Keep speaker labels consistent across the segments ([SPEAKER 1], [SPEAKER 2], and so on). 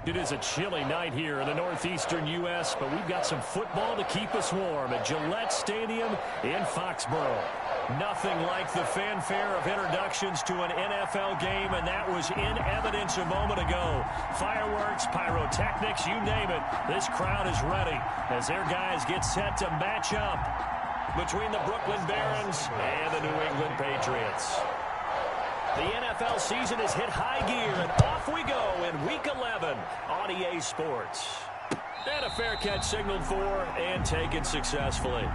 [SPEAKER 1] It is a chilly night here in the northeastern U.S., but we've got some football to keep us warm at Gillette Stadium in Foxborough. Nothing like the fanfare of introductions to an NFL game, and that was in evidence a moment ago. Fireworks, pyrotechnics, you name it. This crowd is ready as their guys get set to match up between the Brooklyn Barons and the New England Patriots. The NFL season has hit high gear, and off we go in Week 11 on EA Sports. And a fair catch signaled for and taken successfully.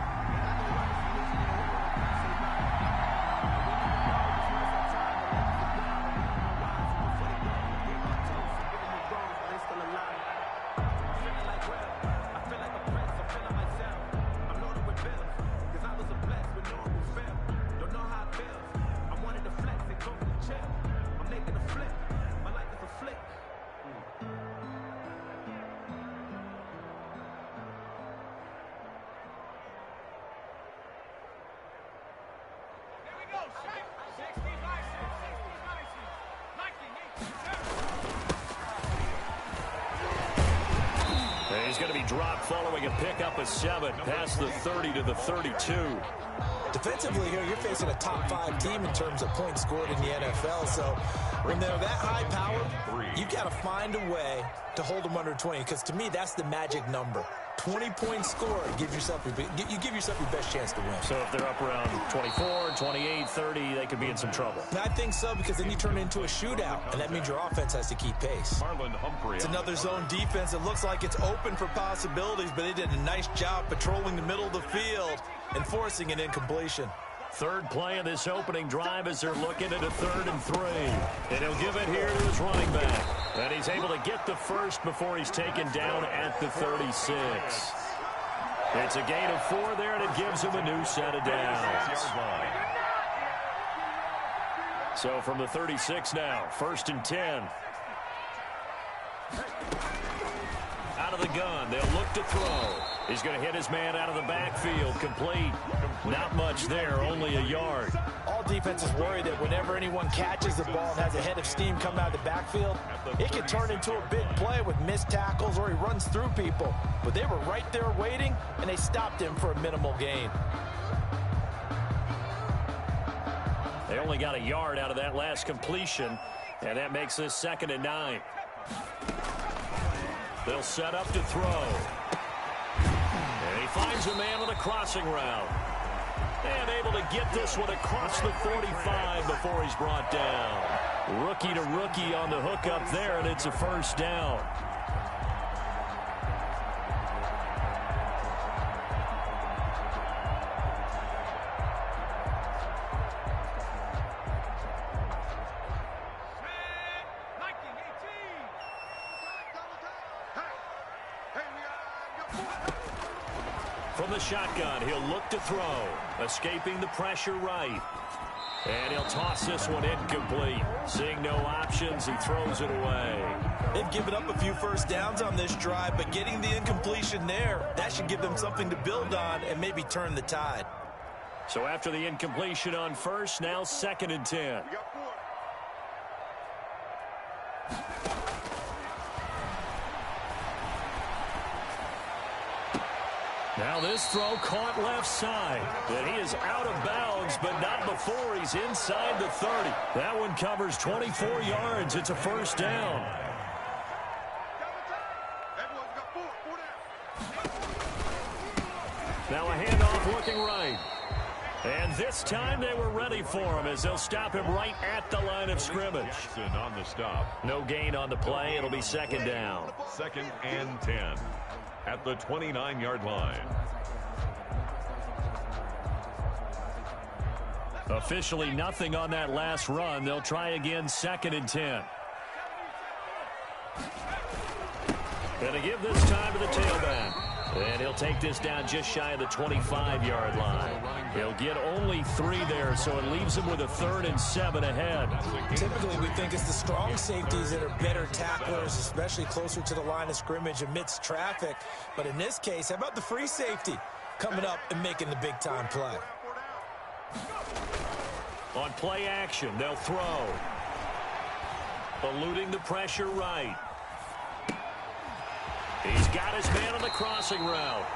[SPEAKER 1] He's going to be dropped following a pickup of 7 past the 30 to the 32.
[SPEAKER 2] Defensively here, you're facing a top 5 team in terms of points scored in the NFL. So when they're that high powered, you've got to find a way to hold them under 20. Because to me, that's the magic number. 20 points scored, you give yourself your best chance to win.
[SPEAKER 1] So if they're up around 24, 28, 30, they could be in some trouble.
[SPEAKER 2] And I think so, because then you turn it into a shootout, and that means your offense has to keep pace. It's another zone defense. It looks like it's open for possibilities, but they did a nice job patrolling the middle of the field and forcing an incompletion.
[SPEAKER 1] Third play of this opening drive as they're looking at a 3rd and 3. And he'll give it here to his running back. And he's able to get the first before he's taken down at the 36. It's a gain of 4 there, and it gives him a new set of downs. So from the 36 now, 1st and 10. Out of the gun, they'll look to throw. He's going to hit his man out of the backfield, complete. Not much there, only a yard.
[SPEAKER 2] All defenses worry that whenever anyone catches the ball and has a head of steam come out of the backfield, it can turn into a big play with missed tackles or he runs through people. But they were right there waiting, and they stopped him for a minimal gain.
[SPEAKER 1] They only got a yard out of that last completion, and that makes this 2nd and 9. They'll set up to throw. And he finds a man on a crossing route. And able to get this one across the 45 before he's brought down. Rookie to rookie on the hookup there, and it's a 1st down. From the shotgun, he'll look to throw. Escaping the pressure right. And he'll toss this one incomplete. Seeing no options, he throws it away.
[SPEAKER 2] They've given up a few first downs on this drive, but getting the incompletion there, that should give them something to build on and maybe turn the tide.
[SPEAKER 1] So after the incompletion on 1st, now 2nd and 10. Now this throw caught left side. And he is out of bounds, but not before he's inside the 30. That one covers 24 yards. It's a 1st down. Now a handoff looking right. And this time they were ready for him as they'll stop him right at the line of scrimmage.
[SPEAKER 3] On the stop.
[SPEAKER 1] No gain on the play. It'll be 2nd down.
[SPEAKER 3] 2nd and 10. At the 29-yard line.
[SPEAKER 1] Officially nothing on that last run. They'll try again, 2nd and 10. And to give this time to the tailback. And he'll take this down just shy of the 25-yard line. He'll get only 3 there, so it leaves him with a 3rd and 7 ahead.
[SPEAKER 2] Typically, we think it's the strong safeties that are better tacklers, especially closer to the line of scrimmage amidst traffic. But in this case, how about the free safety coming up and making the big-time play?
[SPEAKER 1] On play action, they'll throw. Eluding the pressure right. He's got his man on the crossing route.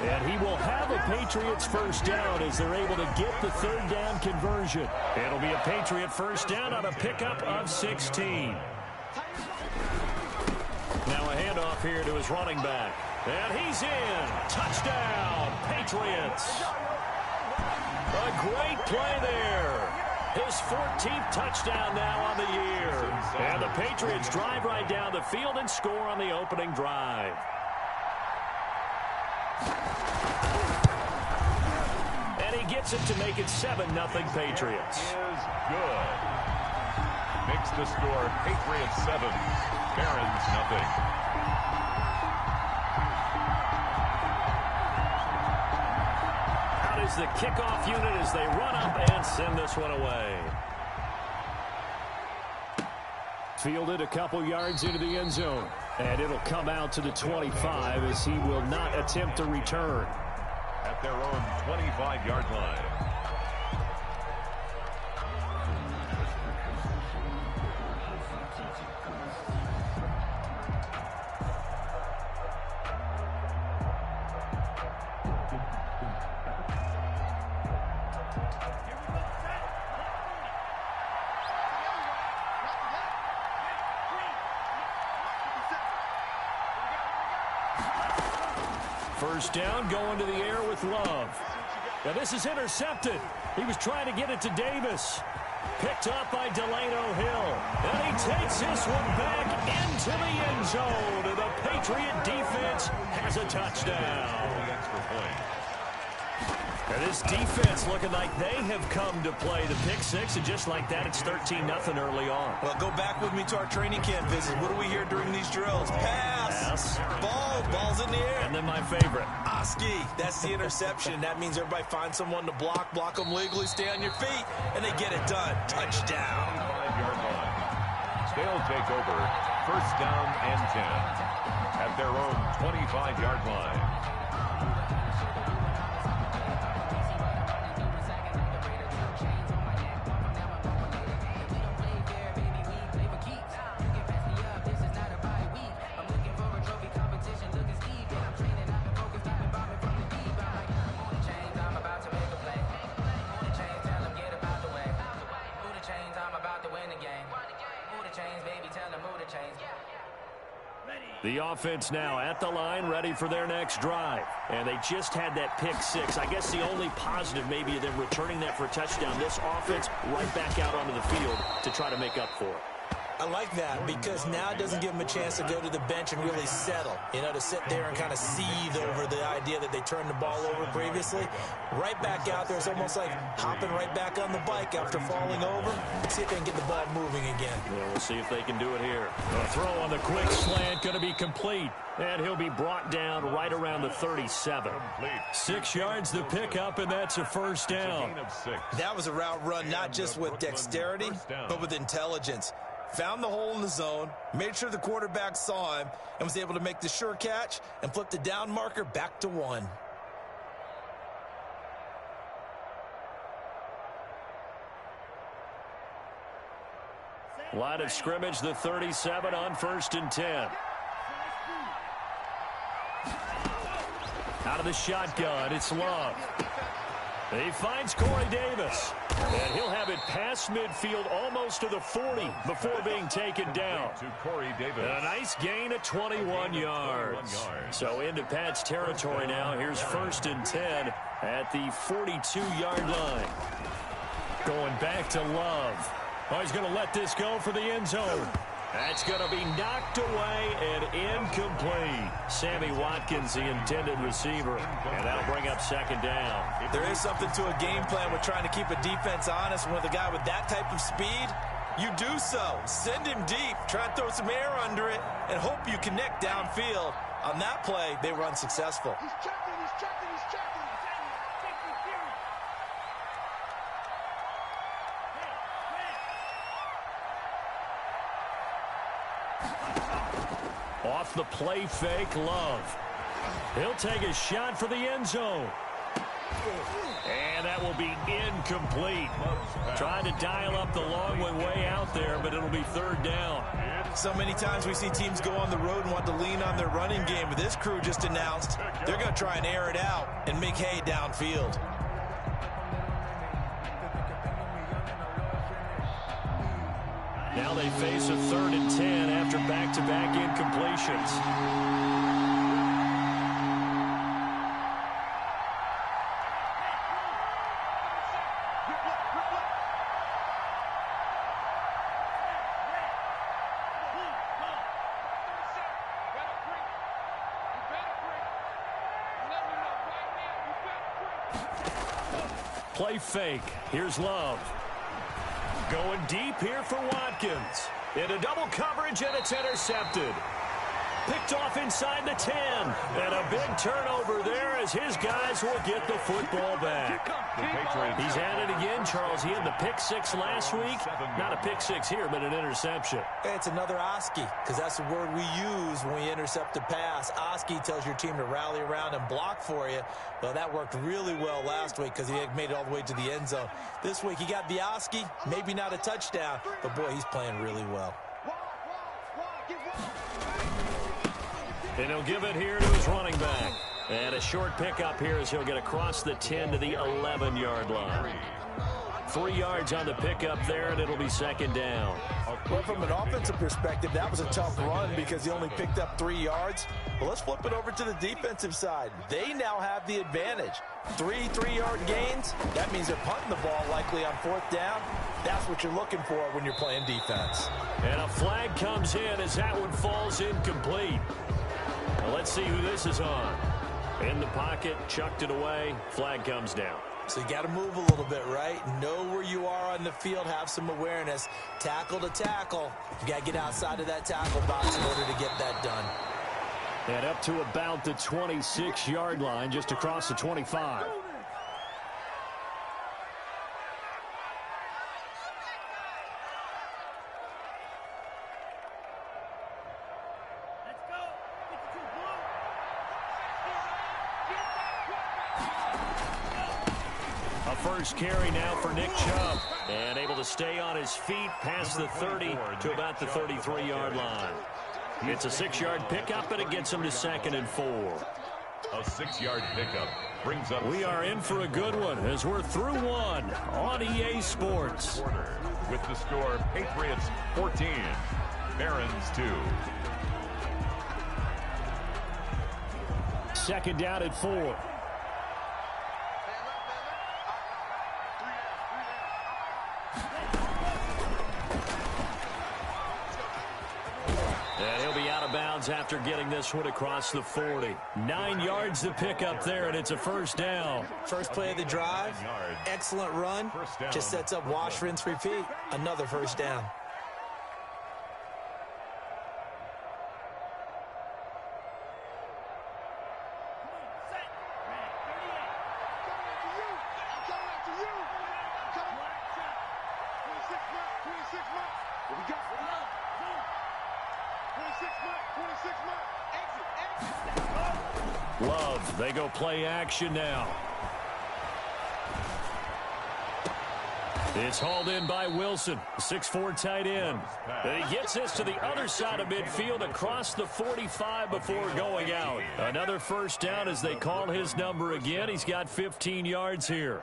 [SPEAKER 1] And he will have a Patriots first down as they're able to get the third down conversion. It'll be a Patriot first down on a pickup of 16. Now a handoff here to his running back. And he's in. Touchdown, Patriots. A great play there. His 14th touchdown now on the year. And the Patriots drive right down the field and score on the opening drive. And he gets it to make it 7-0 Patriots.
[SPEAKER 3] Is good. Makes the score Patriots 7, Barons nothing.
[SPEAKER 1] Out is the kickoff unit as they run up and send this one away. Fielded a couple yards into the end zone. And it'll come out to the 25 as he will not attempt to return.
[SPEAKER 3] At their own 25-yard line.
[SPEAKER 1] First down, going to the air with Love. Now this is intercepted. He was trying to get it to Davis. Picked up by Delano Hill. And he takes this one back into the end zone. And the Patriot defense has a touchdown. And this defense looking like they have come to play the pick six, and just like that, it's 13-0 early on.
[SPEAKER 2] Well, go back with me to our training camp visit. What do we hear during these drills? Pass. Ball's in the air.
[SPEAKER 1] And then my favorite.
[SPEAKER 2] Oski. That's the interception. That means everybody finds someone to block them legally, stay on your feet, and they get it done. Touchdown.
[SPEAKER 3] 5-yard line. They'll take over. First down and 10 at their own 25-yard line.
[SPEAKER 1] The offense now at the line, ready for their next drive. And they just had that pick six. I guess the only positive maybe of them returning that for a touchdown. This offense right back out onto the field to try to make up for it.
[SPEAKER 2] I like that because now it doesn't give them a chance to go to the bench and really settle. You know, to sit there and kind of seethe over the idea that they turned the ball over previously. Right back out there, it's almost like hopping right back on the bike after falling over. See if they can get the ball moving again.
[SPEAKER 1] Well, we'll see if they can do it here. A throw on the quick slant going to be complete. And he'll be brought down right around the 37. 6 yards the pickup, and that's a first down.
[SPEAKER 2] That was a route run not just with dexterity, but with intelligence. Found the hole in the zone, made sure the quarterback saw him, and was able to make the sure catch and flip the down marker back to 1.
[SPEAKER 1] Line of scrimmage, the 37 on 1st and 10. Out of the shotgun, it's Love. He finds Corey Davis. And he'll have it past midfield almost to the 40 before being taken down.
[SPEAKER 3] To Corey Davis.
[SPEAKER 1] And a nice gain of 21 yards. So into Pat's territory now. Here's 1st and 10 at the 42-yard line. Going back to Love. Oh, he's going to let this go for the end zone. That's going to be knocked away and incomplete. Sammy Watkins, the intended receiver, and that'll bring up 2nd down.
[SPEAKER 2] There is something to a game plan with trying to keep a defense honest. With a guy with that type of speed, you do so. Send him deep, try and throw some air under it, and hope you connect downfield. On that play, they were unsuccessful.
[SPEAKER 4] He's checking.
[SPEAKER 1] Off the play fake, Love. He'll take a shot for the end zone. And that will be incomplete. Trying to dial up the long way out there, but it'll be 3rd down.
[SPEAKER 2] So many times we see teams go on the road and want to lean on their running game, but this crew just announced they're going to try and air it out and make hay downfield.
[SPEAKER 1] Now they face a 3rd and 10 after back-to-back incompletions. Play fake. Here's Love. Going deep here for Watkins. Into double coverage, and it's intercepted. Picked off inside the 10. And a big turnover there as his guys will get the football back. He's at it again, Charles. He had the pick 6 last week. Not a pick 6 here, but an interception.
[SPEAKER 2] It's another Oski, because that's the word we use when we intercept a pass. Oski tells your team to rally around and block for you. Well, that worked really well last week because he made it all the way to the end zone. This week he got the Oski, maybe not a touchdown, but boy, he's playing really well.
[SPEAKER 1] And he'll give it here to his running back. And a short pickup here as he'll get across the 10 to the 11-yard line. 3 yards on the pickup there, and it'll be 2nd down.
[SPEAKER 2] Well, from an offensive perspective, that was a tough run because he only picked up 3 yards. Well, let's flip it over to the defensive side. They now have the advantage. 3 3-yard gains. That means they're punting the ball likely on 4th down. That's what you're looking for when you're playing defense.
[SPEAKER 1] And a flag comes in as that one falls incomplete. Now let's see who this is on. In the pocket, chucked it away, flag comes down.
[SPEAKER 2] So you got to move a little bit, right? Know where you are on the field, have some awareness. Tackle to tackle. You got to get outside of that tackle box in order to get that done.
[SPEAKER 1] And up to about the 26-yard line, just across the 25. First carry now for Nick Chubb. And able to stay on his feet past the 30 to about the 33-yard line. It's a 6-yard pickup, and it gets him to 2nd and 4.
[SPEAKER 3] A 6-yard pickup brings up.
[SPEAKER 1] We are in for a good one as we're through one on EA Sports.
[SPEAKER 3] With the score, Patriots 14, Barons 2.
[SPEAKER 1] 2nd down at 4. And he'll be out of bounds after getting this one across the 40. 9 yards to pick up there, and it's a 1st down.
[SPEAKER 2] First play of the drive, excellent run. Just sets up wash, rinse, repeat. Another 1st down.
[SPEAKER 1] Love, they go play action now. It's hauled in by Wilson, 6'4" tight end. And he gets this to the other side of midfield across the 45 before going out. Another 1st down as they call his number again. He's got 15 yards here.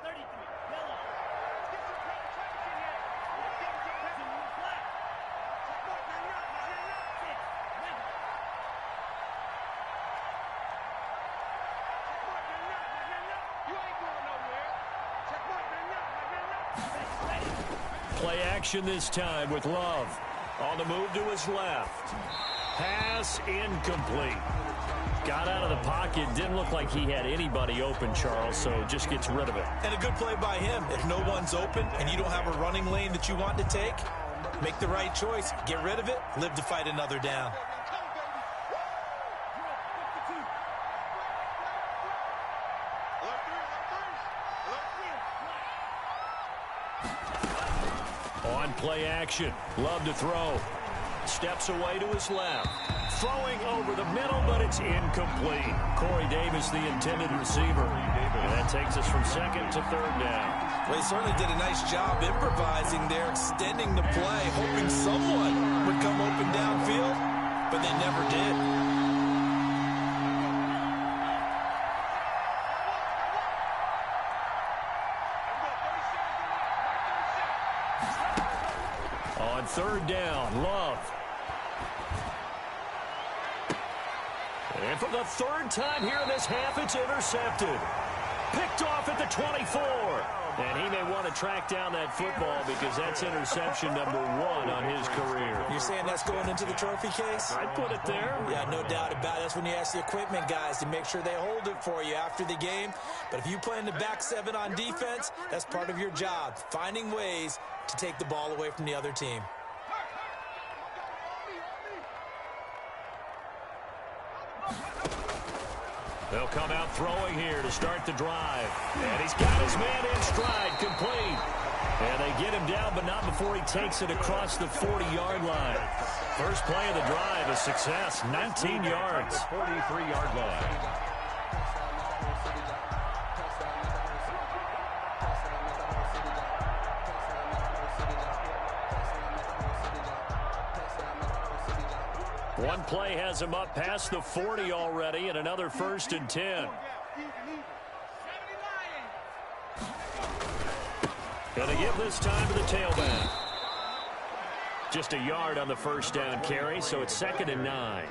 [SPEAKER 1] Play action this time with Love. On the move to his left. Pass incomplete. Got out of the pocket. Didn't look like he had anybody open, Charles, so just gets rid of it.
[SPEAKER 2] And a good play by him. If no one's open and you don't have a running lane that you want to take, make the right choice. Get rid of it. Live to fight another down.
[SPEAKER 1] On play action. Love to throw. Steps away to his left. Throwing over the middle, but it's incomplete. Corey Davis, the intended receiver. And that takes us from 2nd to 3rd down.
[SPEAKER 2] Well, he certainly did a nice job improvising there, extending the play, hoping someone would come open downfield, but they never did.
[SPEAKER 1] On third down, Love. And for the third time here in this half, it's intercepted. Picked off at the 24. And he may want to track down that football because that's interception number 1 on his career.
[SPEAKER 2] You're saying that's going into the trophy case?
[SPEAKER 1] I'd put it there.
[SPEAKER 2] Yeah, no doubt about it. That's when you ask the equipment guys to make sure they hold it for you after the game. But if you play in the back 7 on defense, that's part of your job, finding ways to take the ball away from the other team.
[SPEAKER 1] They'll come out throwing here to start the drive. And he's got his man in stride, complete. And they get him down, but not before he takes it across the 40-yard line. First play of the drive, a success, 19 yards.
[SPEAKER 3] 43-yard line.
[SPEAKER 1] One play has him up past the 40 already, and another 1st and 10. And they give this time to the tailback. Just a yard on the first down carry, so it's 2nd and 9.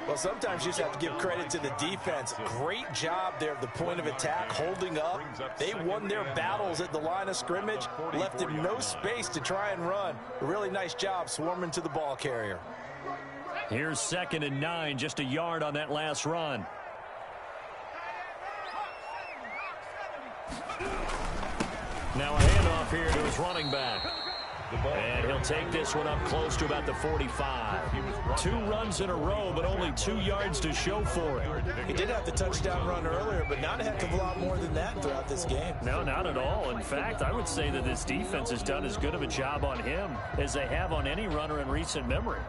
[SPEAKER 2] Well, sometimes you just have to give credit to the defense. Great job there at the point of attack, holding up. They won their battles at the line of scrimmage, left him no space to try and run. A really nice job swarming to the ball carrier.
[SPEAKER 1] Here's 2nd and 9, just a yard on that last run. Now a handoff here to his running back. And he'll take this one up close to about the 45. 2 runs in a row, but only 2 yards to show for it.
[SPEAKER 2] He did have the touchdown run earlier, but not a heck of a lot more than that throughout this game.
[SPEAKER 1] No, not at all. In fact, I would say that this defense has done as good of a job on him as they have on any runner in recent memory.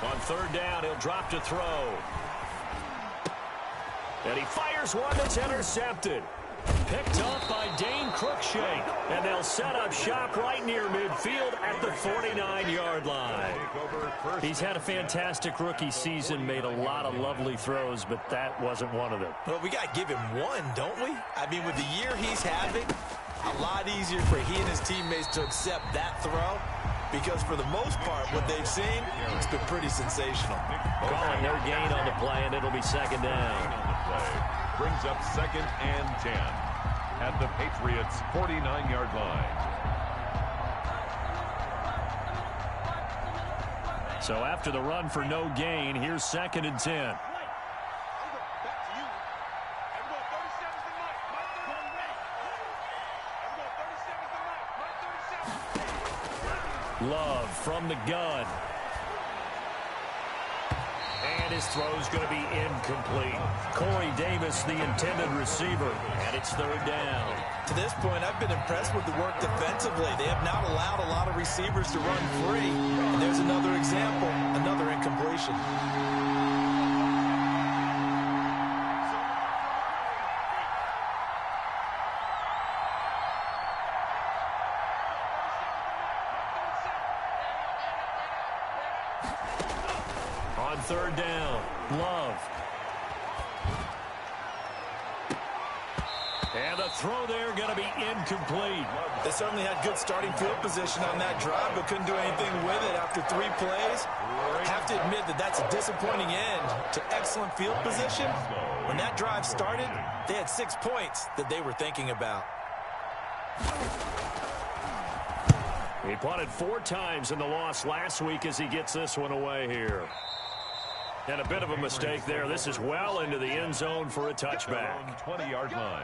[SPEAKER 1] On third down, he'll drop to throw. And he fires one that's intercepted. Picked up by Dane Cruikshank. And they'll set up shop right near midfield at the 49-yard line. He's had a fantastic rookie season, made a lot of lovely throws, but that wasn't one of them.
[SPEAKER 2] Well, we got to give him one, don't we? I mean, with the year he's having, a lot easier for he and his teammates to accept that throw. Because for the most part, what they've seen, it's been pretty sensational.
[SPEAKER 1] Calling their gain on the play, and it'll be 2nd down.
[SPEAKER 3] Brings up 2nd and 10 at the Patriots' 49-yard line.
[SPEAKER 1] So after the run for no gain, here's 2nd and 10. Love from the gun. And his throw's going to be incomplete. Corey Davis, the intended receiver, and it's 3rd down.
[SPEAKER 2] To this point, I've been impressed with the work defensively. They have not allowed a lot of receivers to run free. And there's another example, another incompletion.
[SPEAKER 1] On 3rd down, Love. And the throw there going to be incomplete.
[SPEAKER 2] They certainly had good starting field position on that drive, but couldn't do anything with it after 3 plays. I have to admit that that's a disappointing end to excellent field position. When that drive started, they had 6 points that they were thinking about.
[SPEAKER 1] He punted 4 times in the loss last week as he gets this one away here. And a bit of a mistake there. This is well into the end zone for a touchback.
[SPEAKER 3] 20-yard line.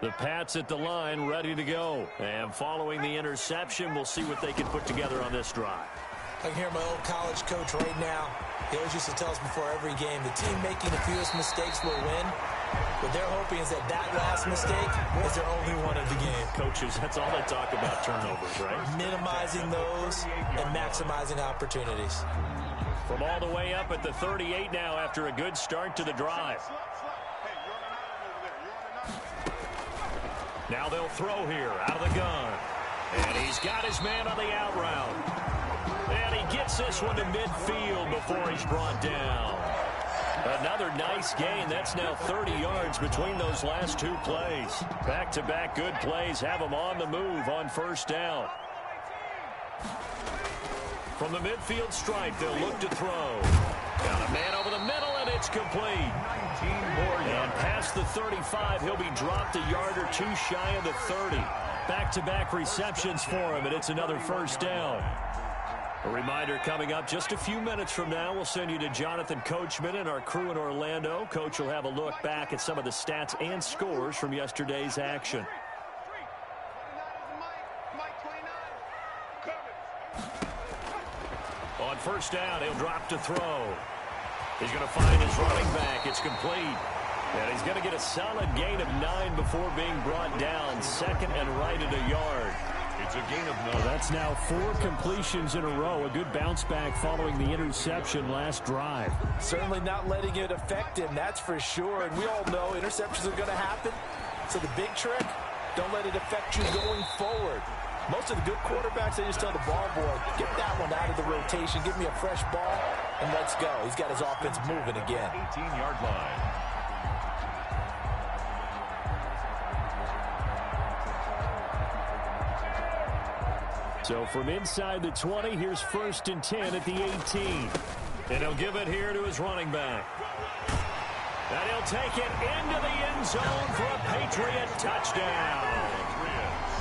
[SPEAKER 1] The Pats at the line, ready to go. And following the interception, we'll see what they can put together on this drive.
[SPEAKER 2] I can hear my old college coach right now. He always used to tell us before every game, the team making the fewest mistakes will win. What they're hoping is that last mistake is their only one of the game.
[SPEAKER 1] Coaches, that's all they talk about, turnovers, right?
[SPEAKER 2] Minimizing those and maximizing opportunities.
[SPEAKER 1] From all the way up at the 38 now after a good start to the drive. Now they'll throw here out of the gun. And he's got his man on the out route. And he gets this one to midfield before he's brought down. Another nice gain. That's now 30 yards between those last two plays. Back-to-back good plays have them on the move on first down. From the midfield stripe, they'll look to throw. Got a man over the middle, and it's complete.
[SPEAKER 3] 19 more yards.
[SPEAKER 1] And past the 35, he'll be dropped a yard or two shy of the 30. Back-to-back receptions for him, and it's another first down. A reminder coming up just a few minutes from now. We'll send you to Jonathan Coachman and our crew in Orlando. Coach will have a look back at some of the stats and scores from yesterday's action. On first down, he'll drop to throw. He's going to find his running back. It's complete. And he's going to get a solid gain of 9 before being brought down. Second and right at a yard.
[SPEAKER 3] It's a gain of 9.
[SPEAKER 1] Well, that's now 4 completions in a row. A good bounce back following the interception last drive.
[SPEAKER 2] Certainly not letting it affect him, that's for sure. And we all know interceptions are going to happen. So the big trick, don't let it affect you going forward. Most of the good quarterbacks, they just tell the ball boy, get that one out of the rotation, give me a fresh ball, and let's go. He's got his offense moving again.
[SPEAKER 3] 18-yard line.
[SPEAKER 1] So from inside the 20, here's first and 10 at the 18. And he'll give it here to his running back. And he'll take it into the end zone for a Patriot touchdown.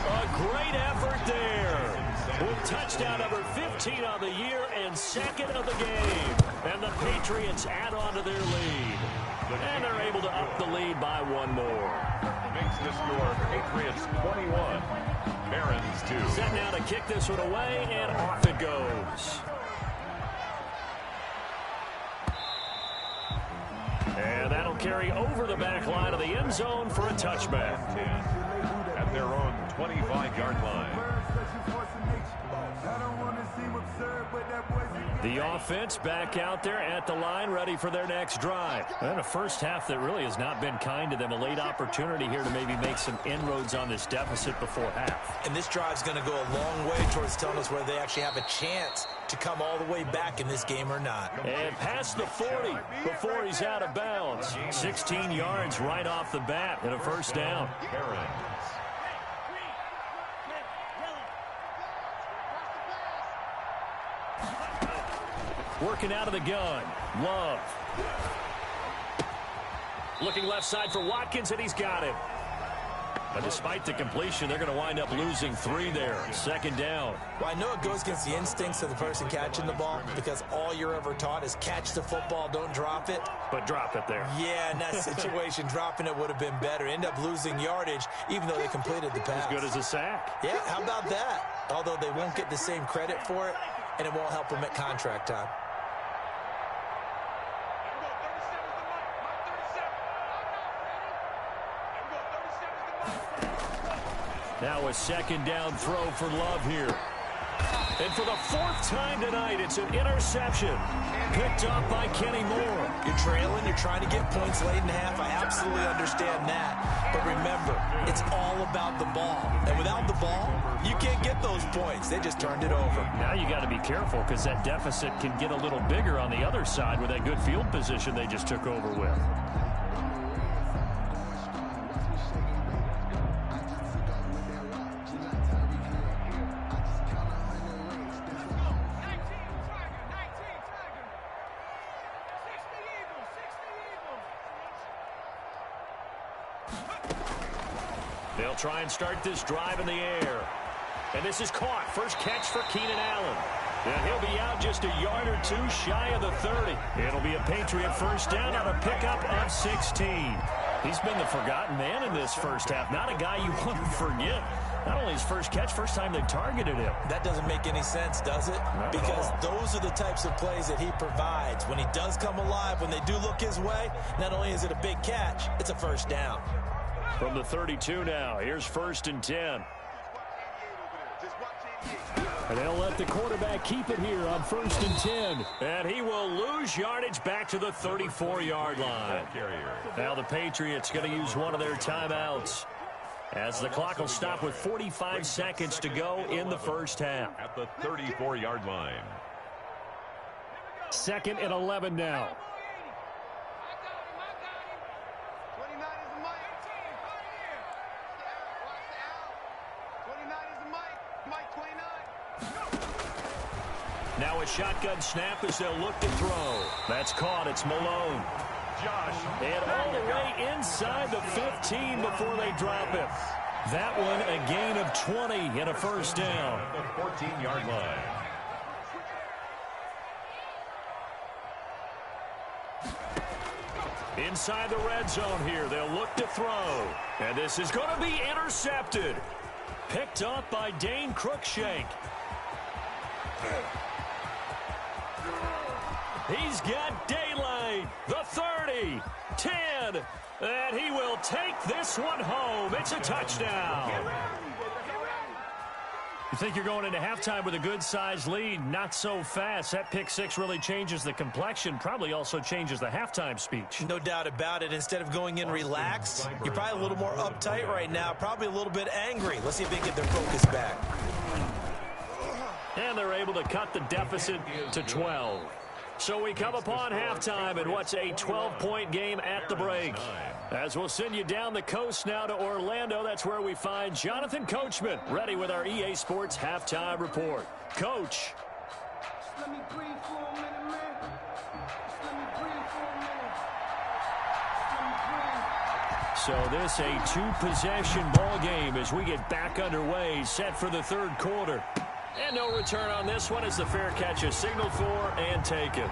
[SPEAKER 1] A great effort there. With touchdown number 15 on the year and second of the game. And the Patriots add on to their lead. And they're able to up the lead by one more.
[SPEAKER 3] Makes the score Patriots 21. Barons 2.
[SPEAKER 1] Set now to kick this one away, and off it goes. And that'll carry over the back line of the end zone for a touchback.
[SPEAKER 3] 10 at their own 25-yard line.
[SPEAKER 1] The offense back out there at the line, ready for their next drive. And a first half that really has not been kind to them. A late opportunity here to maybe make some inroads on this deficit before half.
[SPEAKER 2] And this drive's going to go a long way towards telling us whether they actually have a chance to come all the way back in this game or not.
[SPEAKER 1] And past the 40 before he's out of bounds. 16 yards right off the bat and a first down.
[SPEAKER 3] Barons.
[SPEAKER 1] Working out of the gun. Love. Looking left side for Watkins, and he's got it. But despite the completion, they're going to wind up losing 3 there. Second down.
[SPEAKER 2] Well, I know it goes against the instincts of the person catching the ball because all you're ever taught is catch the football, don't drop it.
[SPEAKER 1] But drop it there.
[SPEAKER 2] Yeah, in that situation, dropping it would have been better. End up losing yardage, even though they completed the pass.
[SPEAKER 1] As good as a sack.
[SPEAKER 2] Yeah, how about that? Although they won't get the same credit for it, and it won't help them at contract time.
[SPEAKER 1] Now a second down throw for Love here. And for the 4th time tonight, it's an interception. Picked up by Kenny Moore.
[SPEAKER 2] You're trailing, you're trying to get points late in the half. I absolutely understand that. But remember, it's all about the ball. And without the ball, you can't get those points. They just turned it over.
[SPEAKER 1] Now you got to be careful because that deficit can get a little bigger on the other side with that good field position they just took over with. They'll try and start this drive in the air. And this is caught. First catch for Keenan Allen. And he'll be out just a yard or two shy of the 30. It'll be a Patriot first down on a pickup of 16. He's been the forgotten man in this first half. Not a guy you want to forget Not only his first catch, first time they've targeted him.
[SPEAKER 2] That doesn't make any sense, does it? Because those are the types of plays that he provides. When he does come alive, when they do look his way, not only is it a big catch, it's a first down.
[SPEAKER 1] From the 32 now, here's 1st and 10. And they'll let the quarterback keep it here on 1st and 10. And he will lose yardage back to the 34-yard line. Now the Patriots going to use one of their timeouts, as the clock will stop with 45 seconds to go in the first half.
[SPEAKER 3] At the 34-yard line.
[SPEAKER 1] 2nd and 11 now. Now a shotgun snap as they'll look to throw. That's caught. It's Malone. And all the way inside the 15 before they drop it. That one a gain of 20 and a first down.
[SPEAKER 3] The 14-yard line.
[SPEAKER 1] Inside the red zone here, they'll look to throw. And this is going to be intercepted. Picked up by Dane Cruikshank. He's got daylight. The 30, 10, and he will take this one home. It's a touchdown. You think you're going into halftime with a good-sized lead? Not so fast. That pick six really changes the complexion, probably also changes the halftime speech.
[SPEAKER 2] No doubt about it. Instead of going in relaxed, you're probably a little more uptight right now, probably a little bit angry. Let's see if they can get their focus back.
[SPEAKER 1] And they're able to cut the deficit to 12. So we come upon halftime in what's a 12-point game at the break. As we'll send you down the coast now to Orlando, that's where we find Jonathan Coachman ready with our EA Sports Halftime Report. Coach.
[SPEAKER 4] Let me breathe for a minute, man. Let me breathe for a minute. Let me breathe.
[SPEAKER 1] So this a two-possession ball game as we get back underway, set for the third quarter. And no return on this one as the fair catch is signaled for and taken.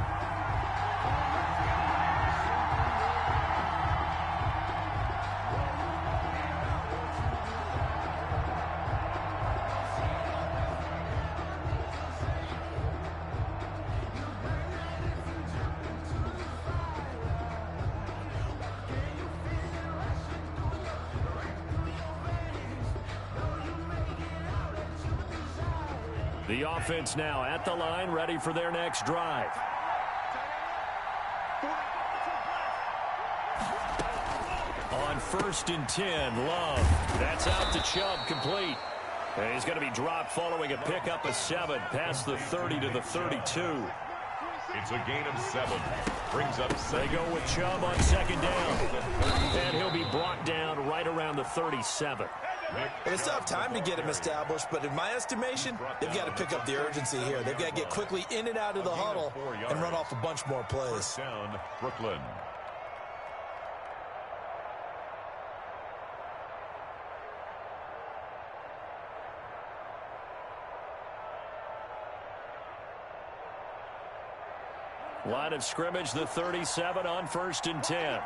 [SPEAKER 1] The offense now at the line, ready for their next drive. On 1st and 10, Love. That's out to Chubb, complete. And he's going to be dropped following a pickup of 7 past the 30 to the 32.
[SPEAKER 3] It's a gain of 7. Brings up 7.
[SPEAKER 1] They go with Chubb on 2nd down. And he'll be brought down right around the 37.
[SPEAKER 2] Well, they still have time to get him established, but in my estimation, they've got to pick up the urgency here. They've got to get quickly in and out of the huddle and run off a bunch more plays.
[SPEAKER 3] Down, Brooklyn.
[SPEAKER 1] Line of scrimmage, the 37 on 1st and 10.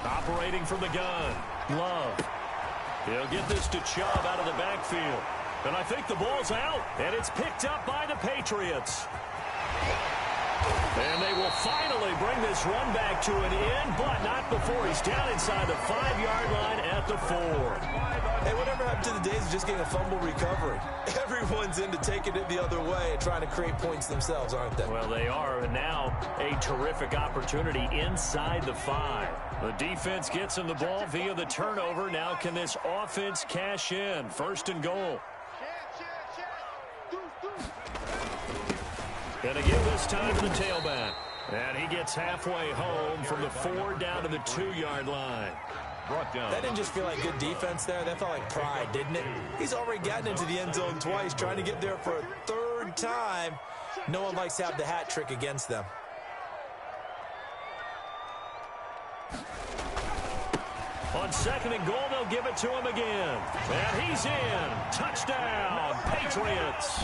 [SPEAKER 1] Operating from the gun, Love. He'll get this to Chubb out of the backfield. And I think the ball's out, and it's picked up by the Patriots. And they will finally bring this run back to an end, but not before he's down inside the 5-yard line at the 4.
[SPEAKER 2] Hey, whatever happened to the days of just getting a fumble recovery? Everyone's into taking it the other way and trying to create points themselves, aren't they?
[SPEAKER 1] Well, they are, and now a terrific opportunity inside the 5. The defense gets him the ball via the turnover. Now can this offense cash in? 1st and goal. And again this time to the tailback. And he gets halfway home from the 4 down to the 2-yard line.
[SPEAKER 3] Brought down.
[SPEAKER 2] That didn't just feel like good defense there. That felt like pride, didn't it? He's already gotten into the end zone twice, trying to get there for a 3rd time. No one likes to have the hat trick against them.
[SPEAKER 1] On 2nd and goal, they'll give it to him again. And he's in. Touchdown, Patriots.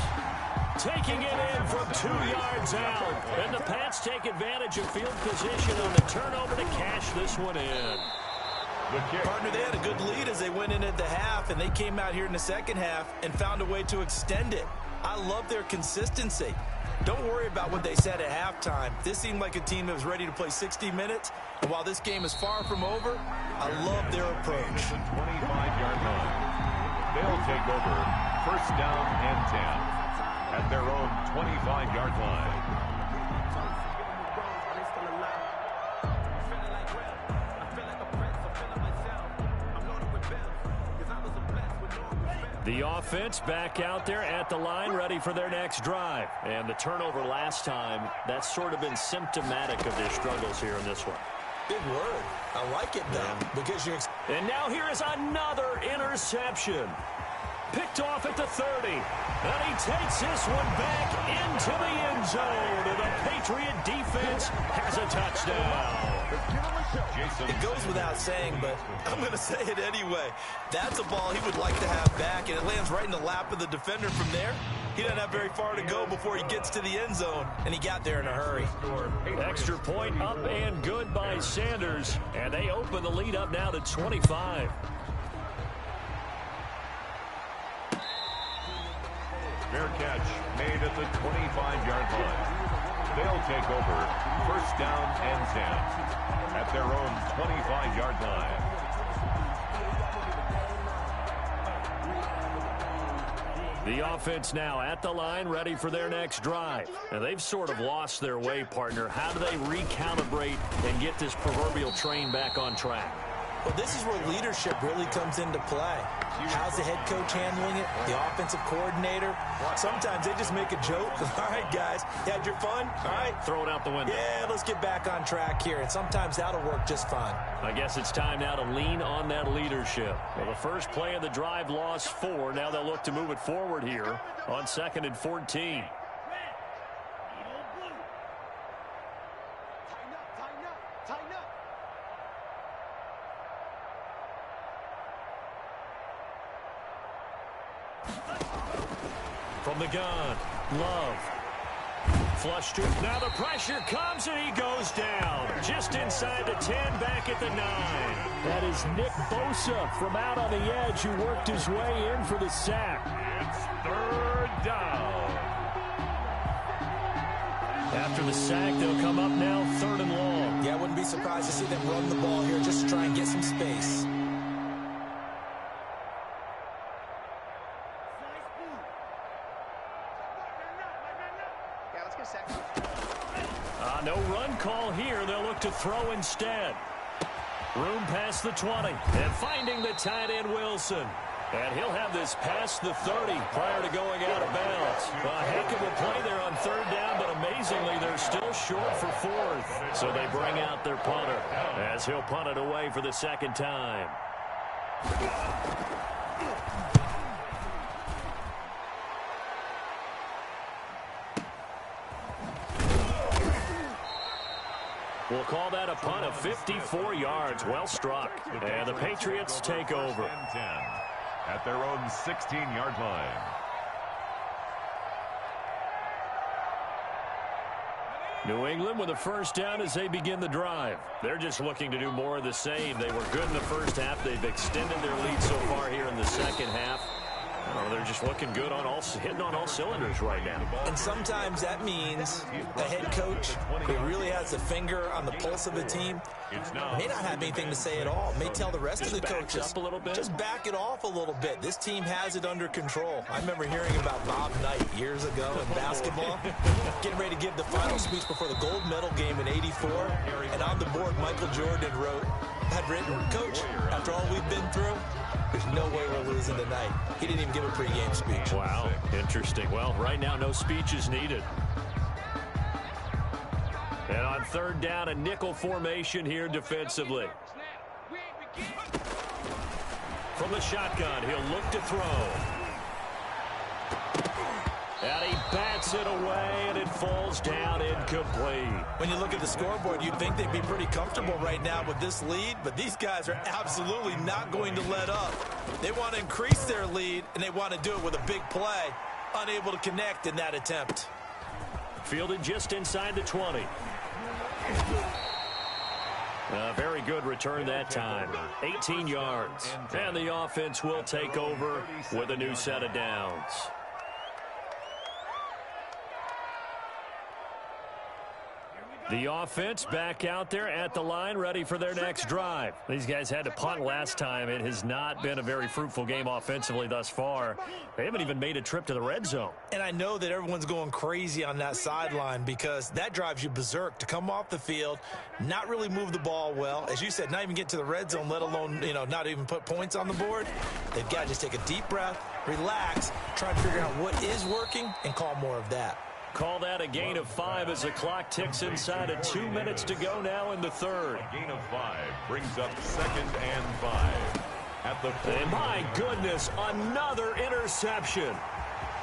[SPEAKER 1] taking it in from 2 yards out. And the Pats take advantage of field position on the turnover to cash this one in.
[SPEAKER 2] Partner, they had a good lead as they went in at the half, and they came out here in the second half and found a way to extend it. I love their consistency. Don't worry about what they said at halftime. This seemed like a team that was ready to play 60 minutes. And while this game is far from over, I love their approach.
[SPEAKER 3] 25-yard line. They'll take over first down and 10 at their own 25-yard line.
[SPEAKER 1] The offense back out there at the line, ready for their next drive. And the turnover last time, that's sort of been symptomatic of their struggles here in this one.
[SPEAKER 2] Big word. I like it, though, because you're...
[SPEAKER 1] And now here is another interception. Picked off at the 30. And he takes this one back into the end zone. And the Patriot defense has a touchdown.
[SPEAKER 2] It goes without saying, but I'm going to say it anyway. That's a ball he would like to have back, and it lands right in the lap of the defender from there. He doesn't have very far to go before he gets to the end zone, and he got there in a hurry.
[SPEAKER 1] Extra point up and good by Sanders, and they open the lead up now to 25.
[SPEAKER 3] Fair catch made at the 25-yard line. They'll take over first down and 10 at their own 25-yard line.
[SPEAKER 1] The offense now at the line, ready for their next drive. And they've sort of lost their way, partner. How do they recalibrate and get this proverbial train back on track?
[SPEAKER 2] Well, this is where leadership really comes into play. How's the head coach handling it? The offensive coordinator? Sometimes they just make a joke. All right, guys, you had your fun? All right.
[SPEAKER 1] Throw it out the window.
[SPEAKER 2] Yeah, let's get back on track here. And sometimes that'll work just fine.
[SPEAKER 1] I guess it's time now to lean on that leadership. Well, the first play of the drive lost 4. Now they'll look to move it forward here on 2nd and 14. From the gun, Love. Flush to, now the pressure comes and he goes down. Just inside the 10, back at the 9. That is Nick Bosa from out on the edge who worked his way in for the sack.
[SPEAKER 3] It's third down.
[SPEAKER 1] After the sack, they'll come up now 3rd and long.
[SPEAKER 2] Yeah, I wouldn't be surprised to see them run the ball here just to try and get some space.
[SPEAKER 1] No run call here. They'll look to throw instead. Room past the 20. And finding the tight end, Wilson. And he'll have this past the 30 prior to going out of bounds. A heck of a play there on 3rd down, but amazingly, they're still short for 4th. So they bring out their punter as he'll punt it away for the 2nd time. We'll call that a punt of 54 yards. Well struck. And the Patriots take over.
[SPEAKER 3] 10 at their own 16-yard line.
[SPEAKER 1] New England with a first down as they begin the drive. They're just looking to do more of the same. They were good in the first half. They've extended their lead so far here in the second half. Oh, they're just looking good on hitting on all cylinders right now.
[SPEAKER 2] And sometimes that means a head coach who really has a finger on the pulse of the team may not have anything to say at all. May tell the rest of the coaches,
[SPEAKER 1] up a little bit.
[SPEAKER 2] Just back it off a little bit. This team has it under control. I remember hearing about Bob Knight years ago in basketball, getting ready to give the final speech before the gold medal game in '84. And on the board, Michael Jordan had written, "Coach, after all we've been through, there's no way we're losing tonight." He didn't even give a pregame speech.
[SPEAKER 1] Wow, interesting. Well, right now, no speech is needed. And on 3rd down, a nickel formation here defensively. From the shotgun, he'll look to throw. And he bats it away, and it falls down incomplete.
[SPEAKER 2] When you look at the scoreboard, you'd think they'd be pretty comfortable right now with this lead, but these guys are absolutely not going to let up. They want to increase their lead, and they want to do it with a big play. unable to connect in that attempt.
[SPEAKER 1] Fielded just inside the 20. A very good return that time. 18 yards. And the offense will take over with a new set of downs. The offense back out there at the line, ready for their next drive. These guys had to punt last time. It has not been a very fruitful game offensively thus far. They haven't even made a trip to the red zone.
[SPEAKER 2] And I know that everyone's going crazy on that sideline because that drives you berserk to come off the field, not really move the ball well. As you said, not even get to the red zone, let alone, not even put points on the board. They've got to just take a deep breath, relax, try to figure out what is working, and call more of that.
[SPEAKER 1] Call that a gain of 5 as the clock ticks inside of 2 minutes to go now in the third.
[SPEAKER 3] A gain of 5 brings up 2nd and 5. At the
[SPEAKER 1] and my goodness, another interception.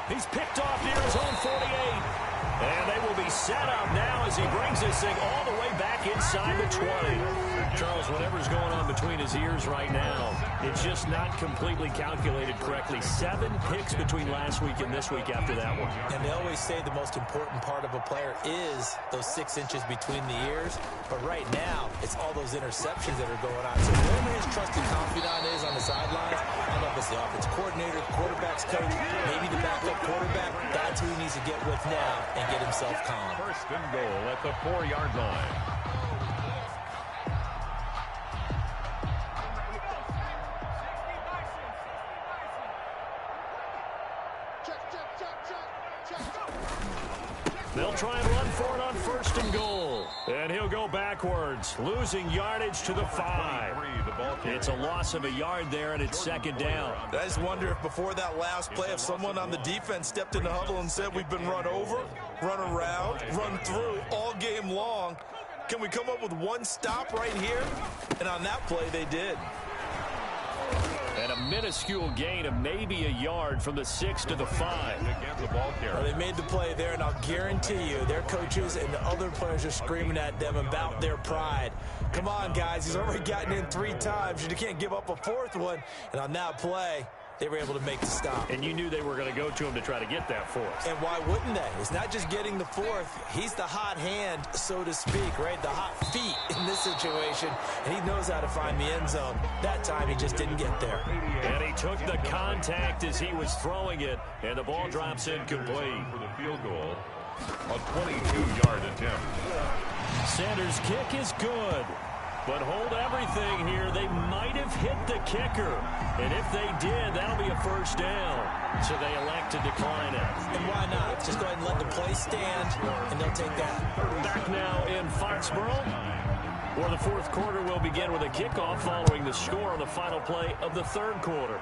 [SPEAKER 1] He's picked off near his own 48. And they will be set up now as he brings this thing all the way back inside the 20. Charles, whatever's going on between his ears right now, it's just not completely calculated correctly. 7 picks between last week and this week after that one.
[SPEAKER 2] And they always say the most important part of a player is those 6 inches between the ears. But right now, it's all those interceptions that are going on. So whoever his trusted confidant is on the sidelines, I don't know if it's the offensive coordinator, the quarterback's coach, maybe the backup quarterback, that's who he needs to get with now and get himself calm.
[SPEAKER 3] 1st and goal at the 4-yard line.
[SPEAKER 1] They'll try and run for it on 1st and goal. And he'll go backwards, losing yardage to the 5. It's a loss of a yard there, and it's 2nd down.
[SPEAKER 2] I just wonder if before that last play, if someone on the defense stepped in the huddle and said, we've been run over, run around, run through all game long. Can we come up with one stop right here? And on that play, they did.
[SPEAKER 1] And a minuscule gain of maybe a yard from the 6 to the 5.
[SPEAKER 2] Well, they made the play there, and I'll guarantee you their coaches and the other players are screaming at them about their pride. Come on, guys. He's already gotten in 3 times. You can't give up a 4th one. And on that play, they were able to make the stop.
[SPEAKER 1] And you knew they were going to go to him to try to get that 4th.
[SPEAKER 2] And why wouldn't they? It's not just getting the 4th. He's the hot hand, so to speak, right? The hot feet in this situation. And he knows how to find the end zone. That time, he just didn't get there.
[SPEAKER 1] And he took the contact as he was throwing it. And the ball drops incomplete.
[SPEAKER 3] For the field goal, a 22-yard attempt.
[SPEAKER 1] Sanders' kick is good. But hold everything here. They might have hit the kicker. And if they did, that'll be a 1st down. So they elect to decline it.
[SPEAKER 2] And why not? Just go ahead and let the play stand, and they'll take that.
[SPEAKER 1] Back now in Foxborough, where the 4th quarter will begin with a kickoff following the score on the final play of the 3rd quarter.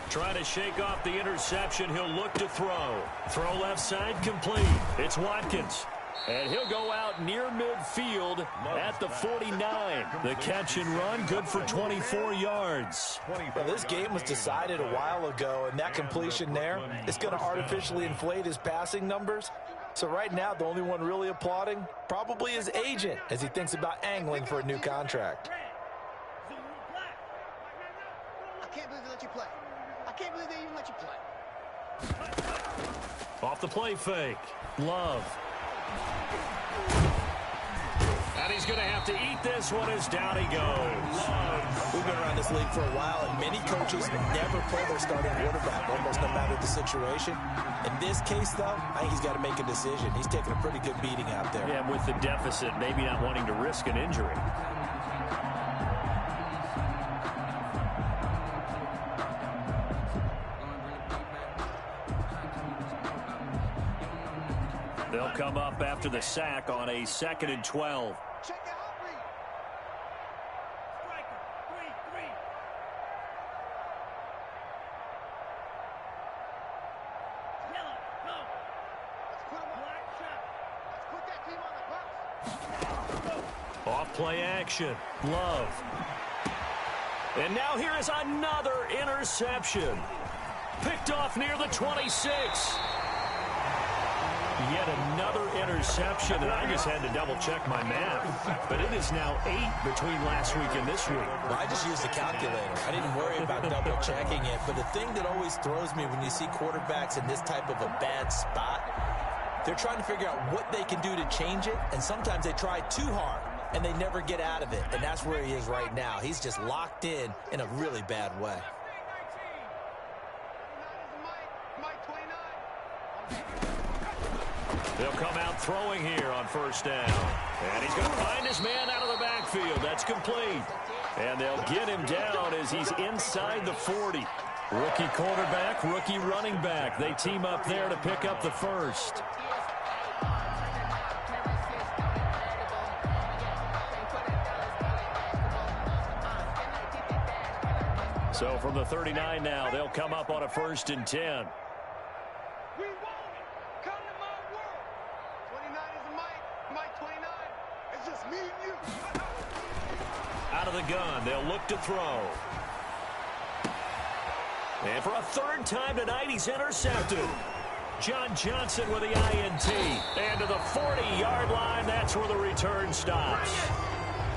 [SPEAKER 1] Trying to shake off the interception. He'll look to throw. Throw left side complete. It's Watkins. And he'll go out near midfield at the 49. The catch and run, good for 24 yards.
[SPEAKER 2] Well, this game was decided a while ago, and that completion there is going to artificially inflate his passing numbers. So right now, the only one really applauding probably his agent as he thinks about angling for a new contract.
[SPEAKER 5] I can't believe they let you play. I can't believe they even let you play.
[SPEAKER 1] Off the play fake. Love. And he's going to have to eat this one as down he goes.
[SPEAKER 2] We've been around this league for a while, and many coaches never play their starting quarterback, almost no matter the situation. In this case, though, I think he's got to make a decision. He's taking a pretty good beating out there.
[SPEAKER 1] Yeah, with the deficit, maybe not wanting to risk an injury. They'll come up after the sack on a 2nd and 12.
[SPEAKER 5] Check out read. Striker, 3-3.
[SPEAKER 1] Off play action. Love. And now here is another interception. Picked off near the 26. Yet another interception, and I just had to double-check my math. But it is now 8 between last week and this week.
[SPEAKER 2] Well, I just used the calculator. I didn't worry about double-checking it. But the thing that always throws me when you see quarterbacks in this type of a bad spot, they're trying to figure out what they can do to change it, and sometimes they try too hard, and they never get out of it. And that's where he is right now. He's just locked in a really bad way.
[SPEAKER 1] They'll come out throwing here on first down. And he's going to find his man out of the backfield. That's complete. And they'll get him down as he's inside the 40. Rookie quarterback, rookie running back. They team up there to pick up the first. So from the 39 now, they'll come up on a 1st and 10. Out of the gun, they'll look to throw. And for a 3rd time tonight, he's intercepted. John Johnson with the INT. And to the 40-yard line, that's where the return stops.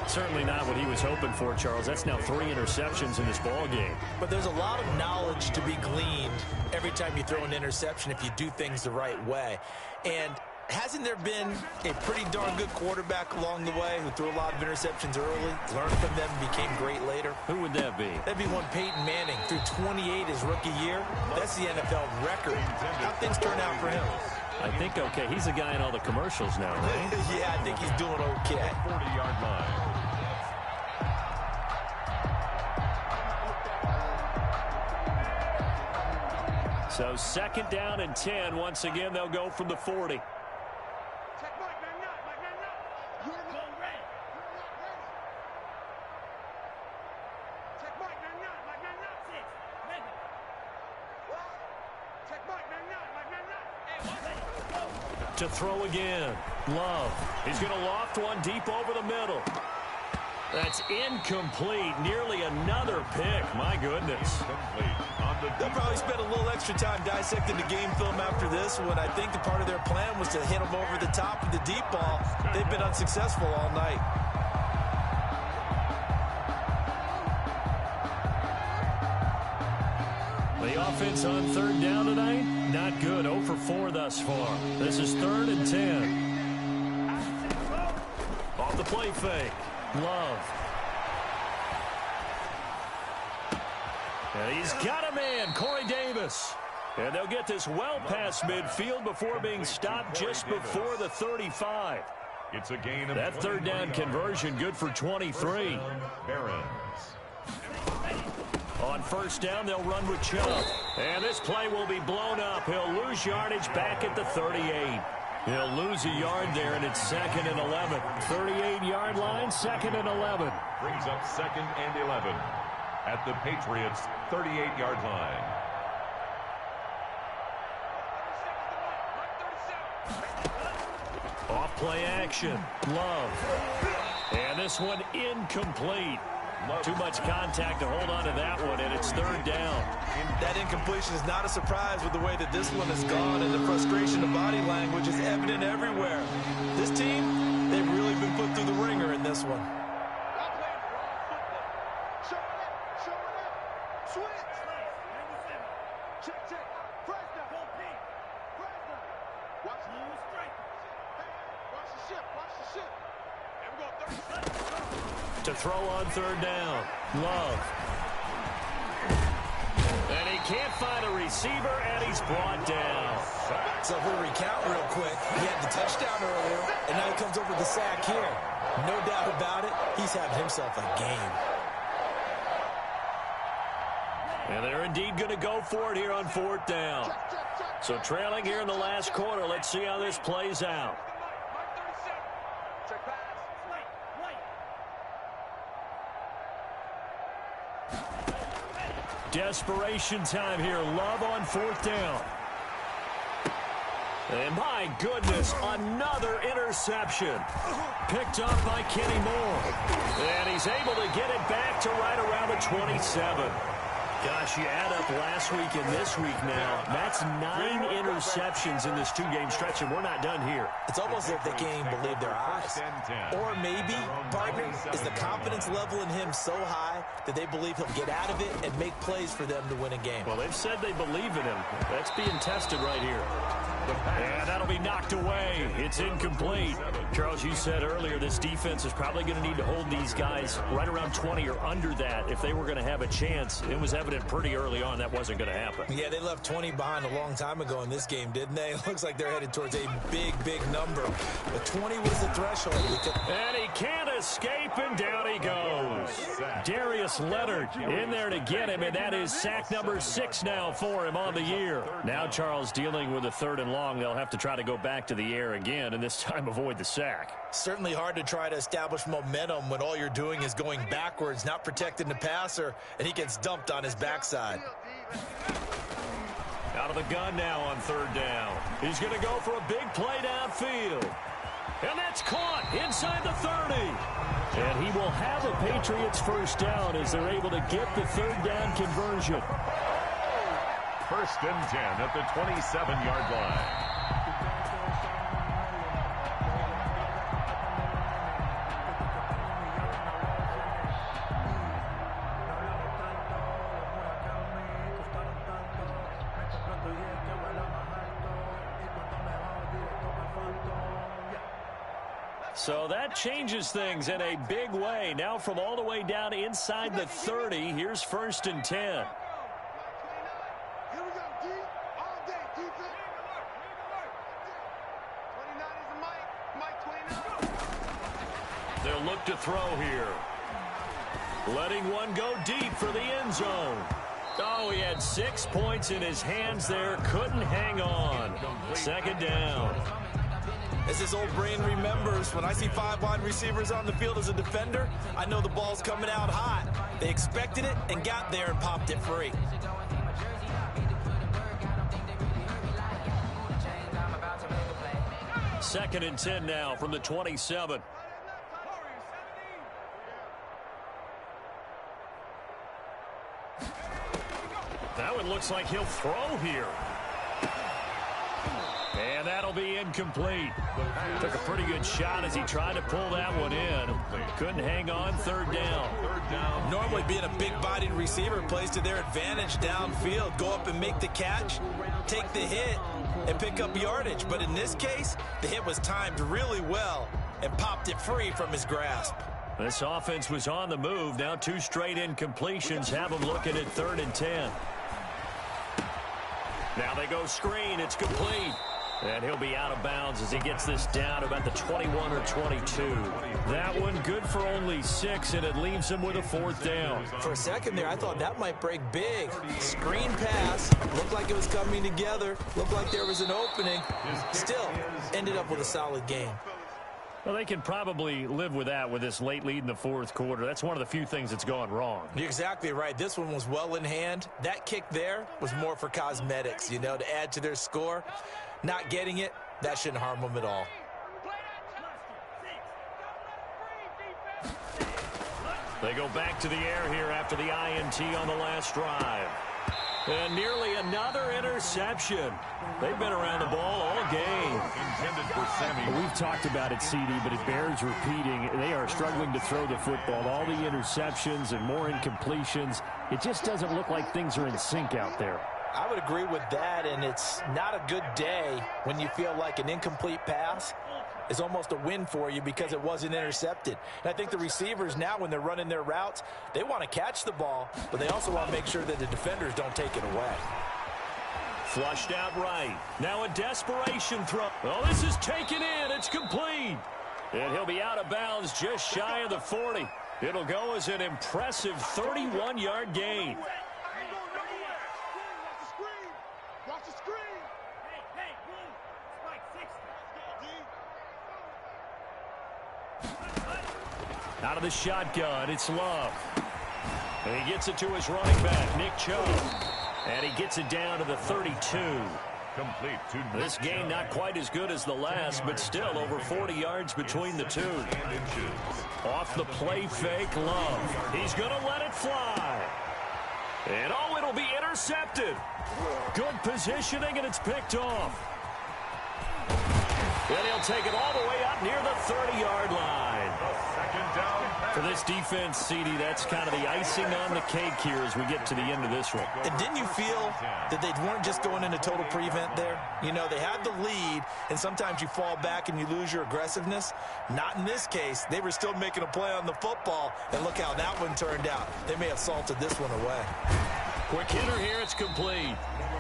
[SPEAKER 1] Certainly not what he was hoping for, Charles. That's now 3 interceptions in this ball game.
[SPEAKER 2] But there's a lot of knowledge to be gleaned every time you throw an interception if you do things the right way. And hasn't there been a pretty darn good quarterback along the way who threw a lot of interceptions early, learned from them, became great later?
[SPEAKER 1] Who would that be?
[SPEAKER 2] That'd be one Peyton Manning. Threw 28 his rookie year. That's the NFL record. How things turn out for him?
[SPEAKER 1] I think okay. He's a guy in all the commercials now, right?
[SPEAKER 2] Yeah, I think he's doing okay.
[SPEAKER 3] 40-yard line.
[SPEAKER 1] So 2nd down and 10. Once again, they'll go from the 40. To throw again. Love. He's going to loft one deep over the middle. That's incomplete. Nearly another pick. My goodness.
[SPEAKER 2] They'll probably spend a little extra time dissecting the game film after this one. I think the part of their plan was to hit them over the top with the deep ball. They've been unsuccessful all night.
[SPEAKER 1] The offense on 3rd down tonight, not good. 0 for 4 thus far. This is 3rd and 10. Off the play fake. Love. And he's got a man, Corey Davis. And they'll get this well past midfield before being stopped just before the 35.
[SPEAKER 3] It's a gain of
[SPEAKER 1] that 3rd down conversion, good for 23.
[SPEAKER 3] Barons.
[SPEAKER 1] On 1st down, they'll run with Chubb. And this play will be blown up. He'll lose yardage back at the 38. He'll lose a yard there, and it's 2nd and 11. 38-yard line, 2nd and 11.
[SPEAKER 3] Brings up 2nd and 11 at the Patriots' 38-yard line.
[SPEAKER 1] Off play action. Love. And this one incomplete. Too much contact to hold on to that one, and it's 3rd down.
[SPEAKER 2] That incompletion is not a surprise with the way that this one has gone, and the frustration of body language is evident everywhere. This team, they've really been put through the ringer in this one.
[SPEAKER 1] To throw on 3rd down. Love. And he can't find a receiver, and he's brought down.
[SPEAKER 2] So if we recount real quick, he had the touchdown earlier, and now he comes over the sack here. No doubt about it, he's having himself a game.
[SPEAKER 1] And they're indeed going to go for it here on 4th down. So trailing here in the last quarter. Let's see how this plays out. Desperation time here. Love on 4th down. And my goodness, another interception. Picked up by Kenny Moore. And he's able to get it back to right around the 27. Gosh, you add up last week and this week now. That's 9 interceptions in this two-game stretch, and we're not done here.
[SPEAKER 2] It's almost as if they can't even believe their eyes. Or maybe, partner, is the confidence level in him so high that they believe he'll get out of it and make plays for them to win a game.
[SPEAKER 1] Well, they've said they believe in him. That's being tested right here. And that'll be knocked away. It's incomplete. Charles, you said earlier this defense is probably going to need to hold these guys right around 20 or under that if they were going to have a chance. It was evident pretty early on that wasn't going to happen.
[SPEAKER 2] Yeah, they left 20 behind a long time ago in this game, didn't they? It looks like they're headed towards a big, big number. But 20 was the threshold.
[SPEAKER 1] And he can't escape, and down he goes. Darius Leonard in there to get him, and that is sack number 6 now for him on the year. Now Charles dealing with a 3rd and long. They'll have to try to go back to the air again, and this time avoid the sack.
[SPEAKER 2] Certainly hard to try to establish momentum when all you're doing is going backwards, not protecting the passer, and he gets dumped on his backside.
[SPEAKER 1] Out of the gun now on 3rd down. He's going to go for a big play downfield. And that's caught inside the 30. And he will have a Patriots 1st down as they're able to get the 3rd down conversion.
[SPEAKER 3] 1st and 10 at the 27-yard line.
[SPEAKER 1] So that changes things in a big way. Now from all the way down inside the 30, here's 1st and 10.
[SPEAKER 4] Here we go, D. All day, defense. 29 is the mic. Mike 29.
[SPEAKER 1] They'll look to throw here. Letting one go deep for the end zone. Oh, he had 6 points in his hands there. Couldn't hang on. 2nd down.
[SPEAKER 2] As his old brain remembers, when I see 5 wide receivers on the field as a defender, I know the ball's coming out hot. They expected it and got there and popped it free.
[SPEAKER 1] Second and 10 now from the 27. That one looks like he'll throw here. And that'll be incomplete. Took a pretty good shot as he tried to pull that one in. Couldn't hang on. 3rd down.
[SPEAKER 2] Normally being a big-bodied receiver plays to their advantage downfield. Go up and make the catch, take the hit, and pick up yardage. But in this case, the hit was timed really well and popped it free from his grasp.
[SPEAKER 1] This offense was on the move. Now 2 straight incompletions have them looking at 3rd and 10. Now they go screen. It's complete. And he'll be out of bounds as he gets this down about the 21 or 22. That one good for only 6, and it leaves him with a 4th down.
[SPEAKER 2] For a second there, I thought that might break big. Screen pass. Looked like it was coming together. Looked like there was an opening. Still, ended up with a solid game.
[SPEAKER 1] Well, they can probably live with that with this late lead in the 4th quarter. That's one of the few things that's gone wrong.
[SPEAKER 2] You're exactly right. This one was well in hand. That kick there was more for cosmetics, you know, to add to their score. Not getting it, that shouldn't harm them at all.
[SPEAKER 1] They go back to the air here after the INT on the last drive. And nearly another interception. They've been around the ball all game.
[SPEAKER 3] Intended for Sammy.
[SPEAKER 1] We've talked about it, CD, but it bears repeating. They are struggling to throw the football. All the interceptions and more incompletions. It just doesn't look like things are in sync out there.
[SPEAKER 2] I would agree with that, and it's not a good day when you feel like an incomplete pass is almost a win for you because it wasn't intercepted. And I think the receivers now, when they're running their routes, they want to catch the ball, but they also want to make sure that the defenders don't take it away.
[SPEAKER 1] Flushed out right. Now a desperation throw. Oh, this is taken in. It's complete. And he'll be out of bounds just shy of the 40. It'll go as an impressive 31-yard gain.
[SPEAKER 4] Watch the screen.
[SPEAKER 1] Out of the shotgun, it's Love. And he gets it to his running back, Nick Chubb. And he gets it down to the 32.
[SPEAKER 3] Complete to
[SPEAKER 1] This game not quite as good as the last, but still over 40 yards between the two. Off the play fake, Love. He's going to let it fly. And oh, it'll be intercepted. Good positioning, and it's picked off. And he'll take it all the way up near the 30-yard line.
[SPEAKER 3] Second down.
[SPEAKER 1] For this defense, CD, that's kind of the icing on the cake here as we get to the end of this one.
[SPEAKER 2] And didn't you feel that they weren't just going into total prevent there? You know, they had the lead, and sometimes you fall back and you lose your aggressiveness. Not in this case. They were still making a play on the football, and look how that one turned out. They may have salted this one away.
[SPEAKER 1] Quick hitter here, it's complete.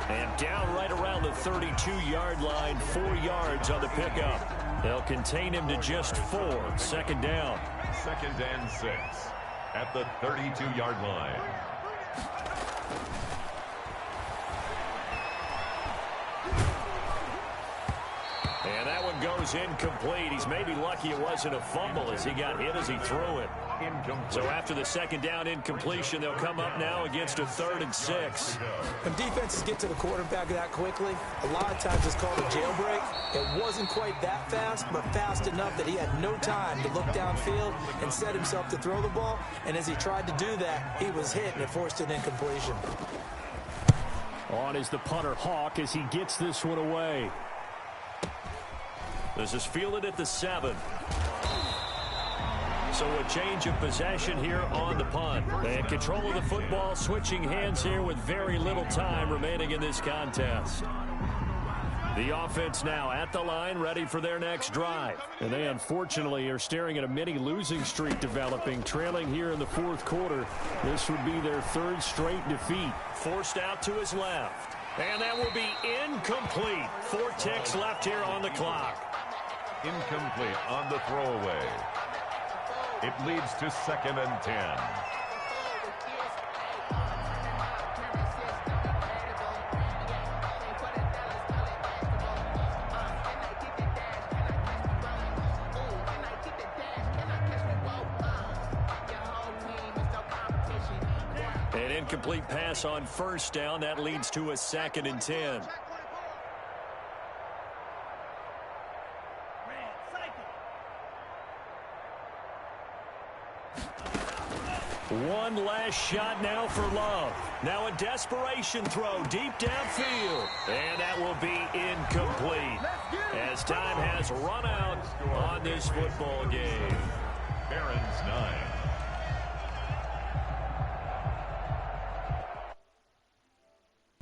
[SPEAKER 1] And down right around the 32-yard line, 4 yards on the pickup. They'll contain him to just 4. Second down.
[SPEAKER 3] Second and 6 at the 32-yard line.
[SPEAKER 1] And that one goes incomplete. He's maybe lucky it wasn't a fumble as he got hit as he threw it.
[SPEAKER 3] Incomplete.
[SPEAKER 1] So after the second down incompletion, they'll come up now against a 3rd and 6.
[SPEAKER 2] When defenses get to the quarterback that quickly, a lot of times it's called a jailbreak. It wasn't quite that fast, but fast enough that he had no time to look downfield and set himself to throw the ball. And as he tried to do that, he was hit, and it forced an incompletion.
[SPEAKER 1] On is the punter, Hawk, as he gets this one away. This is fielded at the 7. So a change of possession here on the punt. And control of the football, switching hands here with very little time remaining in this contest. The offense now at the line, ready for their next drive. And they unfortunately are staring at a mini losing streak developing, trailing here in the 4th quarter. This would be their 3rd straight defeat. Forced out to his left. And that will be incomplete. 4 ticks left here on the clock.
[SPEAKER 3] Incomplete on the throwaway. It leads to 2nd and 10.
[SPEAKER 1] An incomplete pass on 1st down. That leads to a 2nd and 10. One last shot now for Love. Now a desperation throw deep downfield. And that will be incomplete as time has run out on this football game.
[SPEAKER 3] Barron's 9.